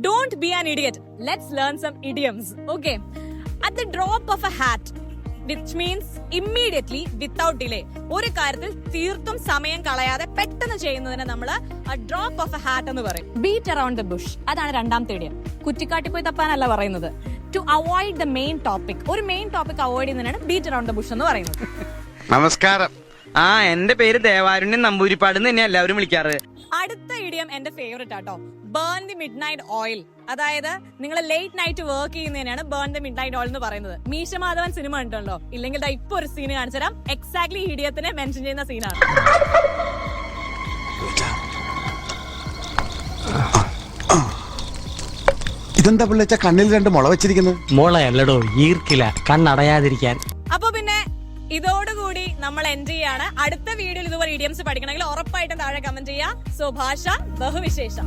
Don't be an idiot. Let's learn some idioms. Okay. At the drop of a hat, which means immediately, without delay. ഒരു കാര്യത്തിൽ തീർത്തും സമയം കളയാതെ പെട്ടെന്ന് ചെയ്യുന്നതിനെ നമ്മൾ ഡ്രോപ്പ് ഓഫ് എ ഹാറ്റ് എന്ന് പറയും. ബീറ്റ് അറൌണ്ട് ദ ബുഷ്, അതാണ് രണ്ടാമത്തെ ഇഡിയം. കുറ്റിക്കാട്ടി പോയി തപ്പാനല്ല പറയുന്നത്. To avoid the main topic, ഒരു മെയിൻ ടോപ്പിക് അവോയ്ഡ് ചെയ്യുന്നതിനാണ് ബീറ്റ് അറൌണ്ട് ദ ബുഷ് എന്ന് പറയുന്നത്. നമസ്കാരം. എന്റെ പേര് ദേവാരുണ്യൻ നമ്പൂരിപ്പാട് തന്നെ എല്ലാവരും വിളിക്കാറ്. അടുത്ത ഇഡിയം എന്റെ ഫേവറേറ്റ് ആട്ടോ. Burn the mid night oil. അതായത് നിങ്ങൾ ലേറ്റ് നൈറ്റ് വർക്ക് ചെയ്യുന്നതിനാണ് burn the mid night oil എന്ന് പറയുന്നത്. മീശമാധവൻ സിനിമ കണ്ടല്ലോ, ഇല്ലെങ്കിൽ ഇപ്പൊ ഒരു സീന് കാണിച്ചുതരാം. എക്സാക്ട്ലി ഇഡിയത്തിനെ മെൻഷൻ ചെയ്യുന്ന സീനാണ്. ഇതെന്താ പിള്ളേച്ച കണ്ണിൽ രണ്ട് മുള വെച്ചിരിക്കുന്നത്? മുളയല്ലടോ, ഈർക്കില, കണ്ണടയാതിരിക്കാൻ. അപ്പൊ പിന്നെ ഇതോടുകൂടി നമ്മൾ എൻഡ് ചെയ്യാണ്. അടുത്ത വീഡിയോയിൽ ഇതുപോലെ ഇഡിയംസ് പഠിക്കണമെങ്കിൽ ഉറപ്പായിട്ടും താഴെ കമന്റ് ചെയ്യാം. സോ ഭാഷ ബഹുവിശേഷം.